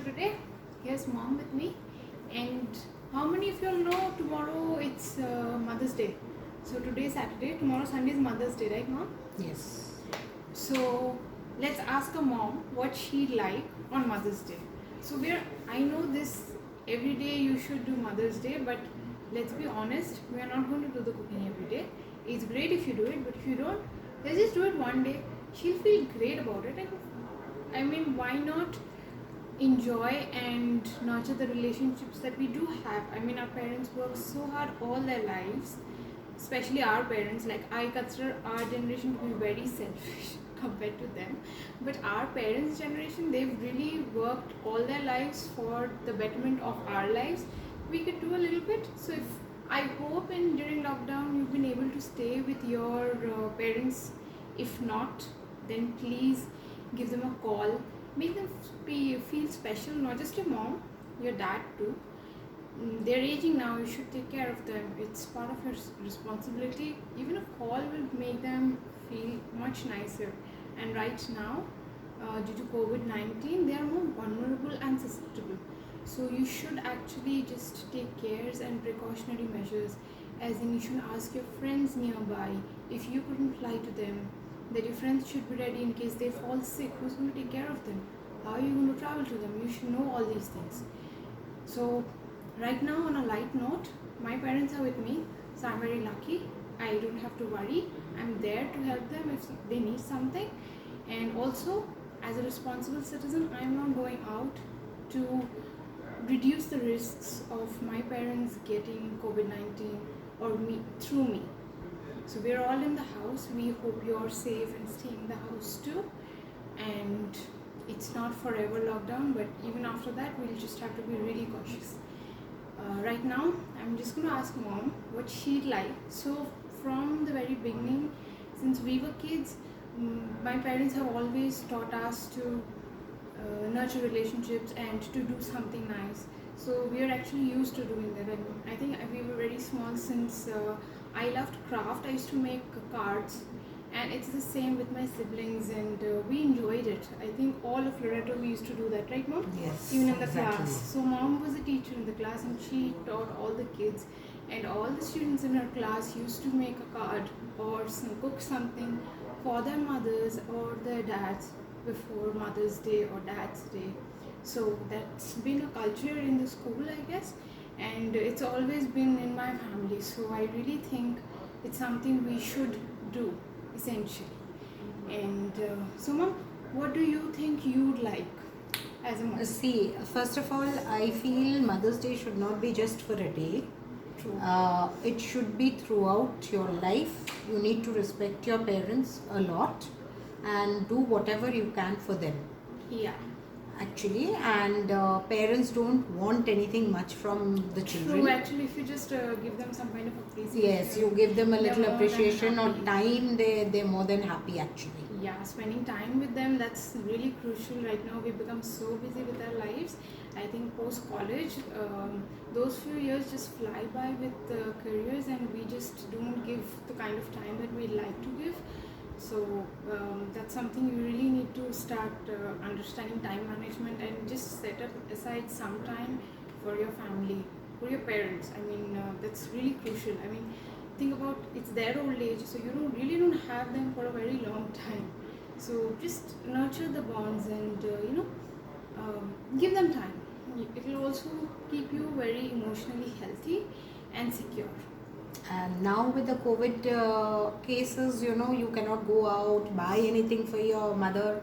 today, here's mom with me. And how many of you all know tomorrow it's Mother's Day? So today is Saturday, tomorrow Sunday is Mother's Day, right, mom? Yes. So let's ask a mom what she'd like on Mother's Day. So I know this every day you should do Mother's Day, but let's be honest, we are not going to do the cooking every day. It's great if you do it, but if you don't, let's just do it one day. She'll feel great about it. And I mean, why not enjoy and nurture the relationships that we do have? I mean, our parents work so hard all their lives, especially our parents. Like, I consider our generation to be very selfish compared to them, but our parents' generation, they've really worked all their lives for the betterment of our lives. We could do a little bit. So if I hope during lockdown you've been able to stay with your parents. If not, then please give them a call. Make them feel special, not just your mom, your dad too. They're aging now, you should take care of them. It's part of your responsibility. Even a call will make them feel much nicer. And right now, due to COVID-19, they are more vulnerable and susceptible. So you should actually just take cares and precautionary measures, as in you should ask your friends nearby if you couldn't fly to them, that your friends should be ready in case they fall sick. Who's going to take care of them? How are you going to travel to them? You should know all these things. So right now, on a light note, my parents are with me, so I'm very lucky. I don't have to worry. I'm there to help them if they need something. And also, as a responsible citizen, I'm not going out to reduce the risks of my parents getting COVID-19 or me through me. So we're all in the house. We hope you're safe and stay in the house too. And it's not forever lockdown, but even after that, we'll just have to be really cautious. Right now, I'm just going to ask mom what she'd like. So from the very beginning, since we were kids, my parents have always taught us to nurture relationships and to do something nice. So we are actually used to doing that. And I think we were very small since I loved craft. I used to make cards, and it's the same with my siblings, and we enjoyed it. I think all of Loreto, we used to do that, right, mom? Yes. Even in the exactly. class. So mom was a teacher in the class, and she taught all the kids, and all the students in her class used to make a card or cook something for their mothers or their dads before Mother's Day or Dad's Day. So that's been a culture in the school, I guess, and it's always been in my family. So I really think it's something we should do, essentially. And so, mom, what do you think you'd like as a mother? See, first of all, I feel Mother's Day should not be just for a day. True. It should be throughout your life. You need to respect your parents a lot and do whatever you can for them. Yeah. Actually, and parents don't want anything much from the children. True. Actually, if you just give them some kind of appreciation. Yes, you give them a they're little more than appreciation or happy. time, they're more than happy actually. Yeah, spending time with them, that's really crucial. Right now we become so busy with our lives. I think post college, those few years just fly by with careers, and we just don't give the kind of time that we like to give. So that's something you really need to start understanding time management, and just set aside some time for your family, for your parents. I mean, that's really crucial. I mean, think about, it's their old age, so you don't have them for a very long time. So just nurture the bonds, and give them time. It will also keep you very emotionally healthy and secure. And now with the COVID cases, you cannot go out, buy anything for your mother.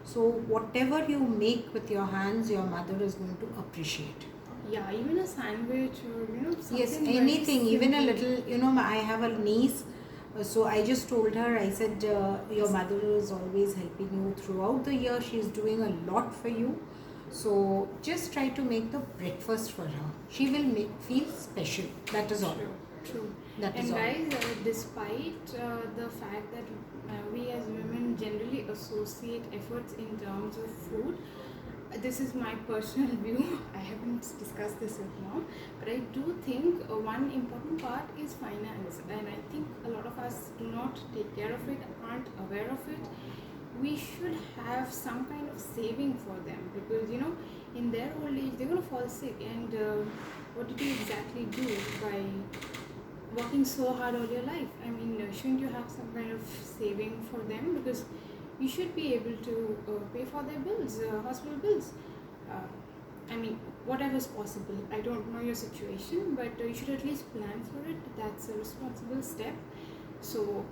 So whatever you make with your hands, your mother is going to appreciate. Yeah, even a sandwich, or something. Yes, very anything, even a simple. little, I have a niece. So I just told her, I said, your mother is always helping you throughout the year. She's doing a lot for you. So just try to make the breakfast for her. She will feel special. That is all. True. That is And all. guys, despite the fact that we as women generally associate efforts in terms of food, this is my personal view. I haven't discussed this with mom, but I do think one important part is finance, and I think a lot of us do not take care of it, aren't aware of it. we should have some kind of saving for them, because in their old age they're going to fall sick, and what did you exactly do by working so hard all your life? I mean, shouldn't you have some kind of saving for them? Because you should be able to pay for their bills, hospital bills. Uh, I mean, whatever's possible. I don't know your situation, but you should at least plan for it. That's a responsible step. So,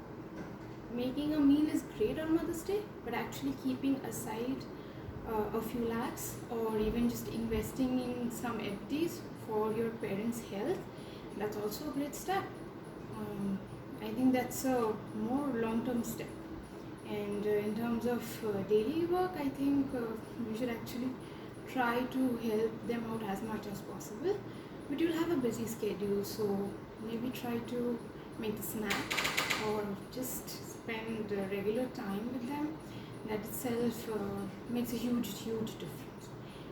making a meal is great on Mother's Day, but actually keeping aside a few lakhs, or even just investing in some FDs for your parents' health, that's also a great step. I think that's a more long-term step. And in terms of daily work, I think we should actually try to help them out as much as possible. But you'll have a busy schedule, so maybe try to make the snack, or just spend regular time with them. That itself makes a huge difference.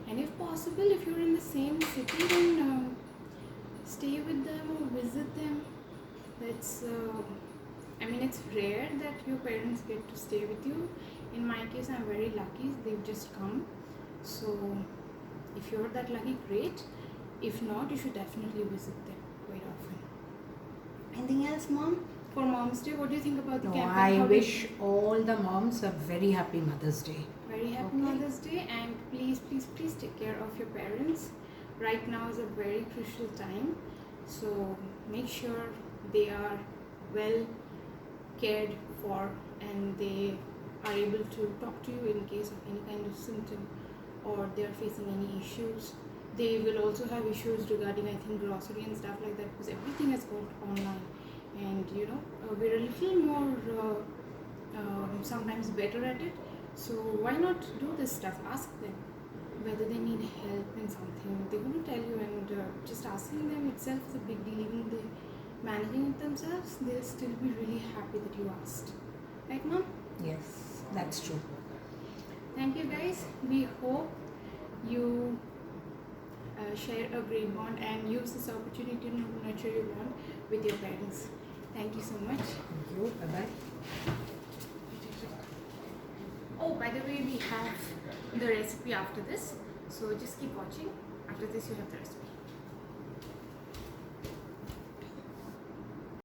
And if possible, if you're in the same city, then stay with them or visit them. That's it's rare that your parents get to stay with you. In my case, I'm very lucky, they've just come. So if you're that lucky, great. If not, you should definitely visit them quite often. Anything else, Mom? For Mom's Day, what do you think about the No, campaign? I How wish all the moms a very happy Mother's Day. Very happy Okay. Mother's Day, and please take care of your parents. Right now is a very crucial time, so make sure they are well cared for, and they are able to talk to you in case of any kind of symptom, or they are facing any issues. They will also have issues regarding, I think, grocery and stuff like that, because everything has gone online, and we're a little more sometimes better at it. So why not do this stuff? Ask them whether they need help in something. They're going to tell you, and just asking them itself is a big deal. Even they managing it themselves, they'll still be really happy that you asked. Right, Mom? Yes, that's true. Thank you, guys. We hope you share a great bond and use this opportunity to nurture your bond with your parents. Thank you so much. Thank you. Bye-bye. Oh, by the way, we have the recipe after this, so just keep watching. After this, you have the recipe.